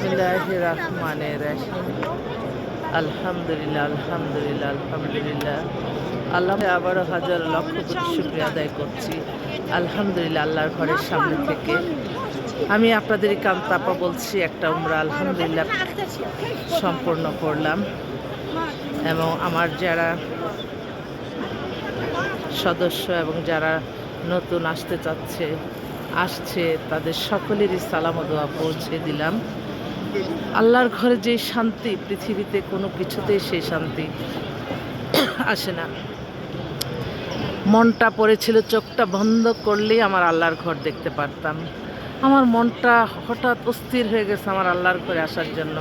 বিসমিল্লাহির রহমানির রহিম। আলহামদুলিল্লাহ, আলহামদুলিল্লাহ, আলহামদুলিল্লাহ। আল্লাহ আবারও হাজার লক্ষ কোটি শুকরিয়া আদায় করছি। আলহামদুলিল্লাহ, আল্লাহর ঘরের সামনে থেকে আমি আপনাদের কান্তাপা বলছি, একটা উমরা আলহামদুলিল্লাহ সম্পূর্ণ করলাম। এবং আমার যারা সদস্য এবং যারা নতুন আসতে চাচ্ছে আসছে তাদের সকলেরই সালাম ও দোয়া পৌঁছে দিলাম। আল্লাহর ঘরে যে শান্তি, পৃথিবীতে কোনো কিছুতেই সেই শান্তি আসে না। মনটা পড়েছিল, চোখটা বন্ধ করলেই আমার আল্লাহর ঘর দেখতে পারতাম। আমার মনটা হঠাৎ অস্থির হয়ে গেছে আমার আল্লাহর ঘরে আসার জন্য।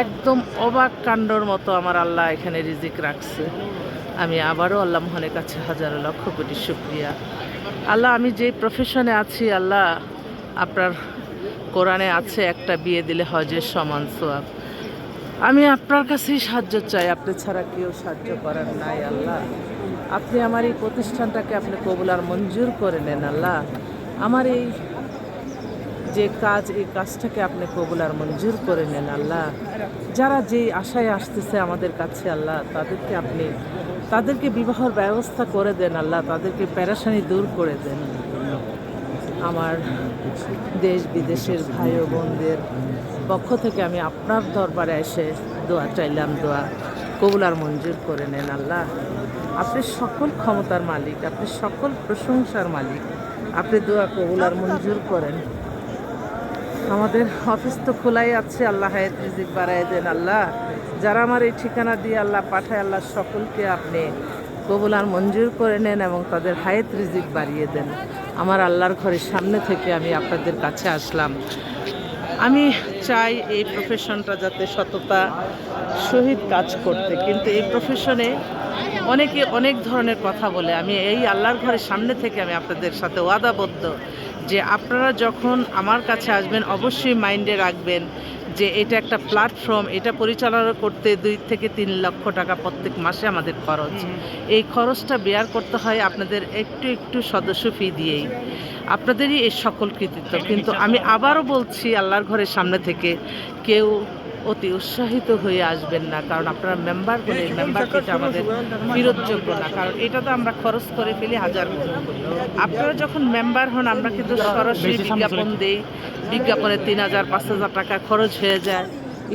একদম অবাক কাণ্ডর মতো আমার আল্লাহ এখানে রিজিক রাখছে। আমি আবারও আল্লাহ মহানের কাছে হাজারো লক্ষ কোটি শুকরিয়া। আল্লাহ, আমি যে প্রফেশনে আছি, আল্লাহ আপনার কোরআনে আছে একটা বিয়ে দিলে হজের সমান সওয়াব। আমি আপনার কাছেই সাহায্য চাই, আপনি ছাড়া কেউ সাহায্য করার নাই। আল্লাহ, আপনি আমার এই প্রতিষ্ঠানটাকে আপনি কবুল আর মঞ্জুর করে নেন। আল্লাহ, আমার এই যে কাজ, এই কাজটাকে আপনি কবুল আর মঞ্জুর করে নেন। আল্লাহ, যারা যেই আশায় আসতেছে আমাদের কাছে, আল্লাহ তাদেরকে বিবাহের ব্যবস্থা করে দেন। আল্লাহ, তাদেরকে পেরেশানি দূর করে দেন। আমার দেশ বিদেশের ভাই ও বোনদের পক্ষ থেকে আমি আপনার দরবারে এসে দোয়া চাইলাম, দোয়া কবুল আর মঞ্জুর করে নেন। আল্লাহ, আপনি সকল ক্ষমতার মালিক, আপনি সকল প্রশংসার মালিক, আপনি দোয়া কবুল আর মঞ্জুর করেন। আমাদের অফিস তো খোলাই আছে, আল্লাহ হায়াত রিজিক বাড়ায় দেন। আল্লাহ, যারা আমার এই ঠিকানা দিয়ে আল্লাহ পাঠায়, আল্লাহ সকলকে আপনি কবুল আর মঞ্জুর করে নেন এবং তাদের হায়াত রিজিক বাড়িয়ে দেন। আমার আল্লাহর ঘরের সামনে থেকে আমি আপনাদের কাছে আসলাম। আমি চাই এই প্রফেশনটা যাতে সততা সহিত কাজ করতে, কিন্তু এই প্রফেশনে অনেকে অনেক ধরনের কথা বলে। আমি এই আল্লাহর ঘরের সামনে থেকে আমি আপনাদের সাথে ওয়াদাবদ্ধ যে আপনারা যখন আমার কাছে আসবেন অবশ্যই মাইন্ডে রাখবেন যে এটা একটা প্ল্যাটফর্ম, এটা পরিচালনা করতে 2 থেকে 3 লক্ষ টাকা প্রত্যেক মাসে আমাদের খরচ। এই খরচটা বেয়ার করতে হয় আপনাদের একটু একটু সদস্য ফি দিয়েই। আপনাদেরই এই সকল কৃতিত্ব। কিন্তু আমি আবারও বলছি আল্লাহর ঘরের সামনে থেকে কেউ অতি উৎসাহিত হয়ে আসবেন না, কারণ আপনারা মেম্বার বলে মেম্বারটা আমাদের বিরোধযোগ্য না, কারণ এটা তো আমরা খরচ করে ফেলি হাজার। আপনারা যখন মেম্বার হন আমরা কিন্তু সরাসরি বিজ্ঞাপন দেই, বিজ্ঞাপনে 3000 5000 টাকা খরচ হয়ে যায়।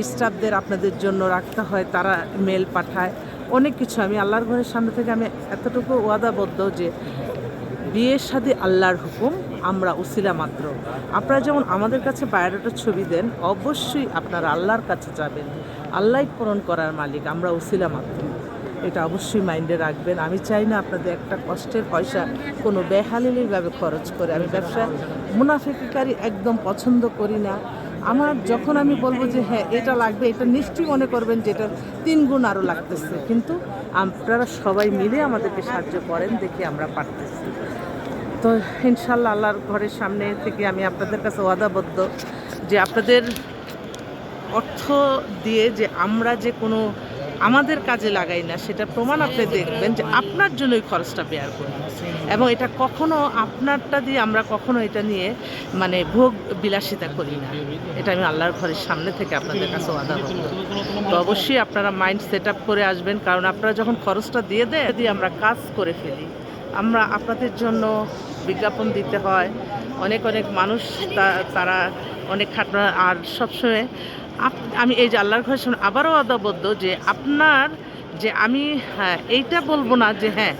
স্টাফদের আপনাদের জন্য রাখতে হয়, তারা মেল পাঠায়, অনেক কিছু। আমি আল্লাহর ঘরের সামনে থেকে আমি এতটুকু ওয়াদাবদ্ধ যে বিয়ের সাথে আল্লাহর হুকুম, আমরা উসিলা মাত্র। আপনারা যেমন আমাদের কাছে বায়োডাটার ছবি দেন, অবশ্যই আপনারা আল্লাহর কাছে যাবেন। আল্লাহ পূরণ করার মালিক, আমরা উসিলা মাত্র। এটা অবশ্যই মাইন্ডে রাখবেন। আমি চাই না আপনাদের একটা কষ্টের পয়সা কোনো বেহালিলিভাবে খরচ করে। আমি ব্যবসায় মুনাফিকিকারী একদম পছন্দ করি না। আমার যখন আমি বলবো যে হ্যাঁ এটা লাগবে, এটা নিশ্চয়ই মনে করবেন যে এটা 3 গুণ আরও লাগতেছে, কিন্তু আপনারা সবাই মিলে আমাদেরকে সাহায্য করেন দেখে আমরা পারতেছি। তো ইনশাল্লাহ আল্লাহর ঘরের সামনে থেকে আমি আপনাদের কাছে ওয়াদাবদ্ধ যে আপনাদের অর্থ দিয়ে যে আমরা যে কোনো আমাদের কাজে লাগাই না, সেটা প্রমাণ আপনি দেখবেন যে আপনার জন্যই খরচটা বেয়ার করি। এবং এটা কখনো আপনারটা দিয়ে আমরা কখনো এটা নিয়ে মানে ভোগ বিলাসিতা করি না। এটা আমি আল্লাহর ঘরের সামনে থেকে আপনাদের কাছে ওয়াদাবদ্ধ। তো অবশ্যই আপনারা মাইন্ড সেট আপ করে আসবেন, কারণ আপনারা যখন খরচটা দিয়ে দেয় যদি আমরা কাজ করে ফেলি, আমরা আপনাদের জন্য বিজ্ঞাপন দিতে হয়, অনেক অনেক মানুষ তারা অনেক খাটনা। আর সবসময় আমি এই যে আল্লাহর ঘরের সামনে আবারও আদাবদ্ধ যে আপনার যে আমি হ্যাঁ এইটা বলবো না যে হ্যাঁ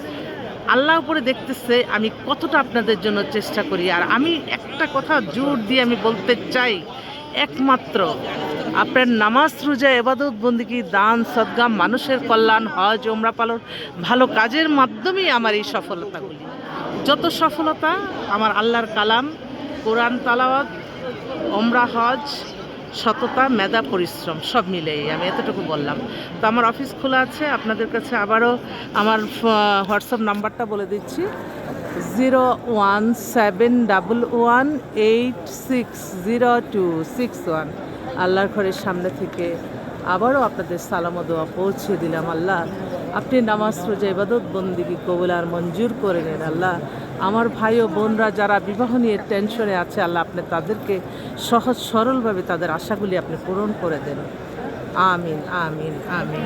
আল্লাহ উপরে দেখতেছে আমি কতটা আপনাদের জন্য চেষ্টা করি। আর আমি একটা কথা জোর দিয়ে আমি বলতে চাই, একমাত্র আপনার নামাজ রোজা ইবাদত বন্দেগী দান সদকা মানুষের কল্যাণ হজ ওমরা পালন ভালো কাজের মাধ্যমেই আমার এই সফলতাগুলি। যত সফলতা আমার আল্লাহর কালাম, কোরআন তালাওয়াত, ওমরা হজ, সততা, মেধা, পরিশ্রম সব মিলেই আমি এতটুকু বললাম। তো আমার অফিস খোলা আছে। আপনাদের কাছে আবারও আমার হোয়াটসঅ্যাপ নাম্বারটা বলে দিচ্ছি, 01711860261। আল্লাহর ঘরের সামনে থেকে আবারও আপনাদের সালাম ও দোয়া পৌঁছে দিলাম। আল্লাহ, আপনি নামাজ রোজা ইবাদত বন্দেগী কবুল আর মঞ্জুর করে নেন। আল্লাহ, আমার ভাই ও বোনরা যারা বিবাহ নিয়ে টেনশনে আছে, আল্লাহ আপনি তাদেরকে সহজ সরলভাবে তাদের আশাগুলি আপনি পূরণ করে দেন। আমিন, আমিন, আমিন।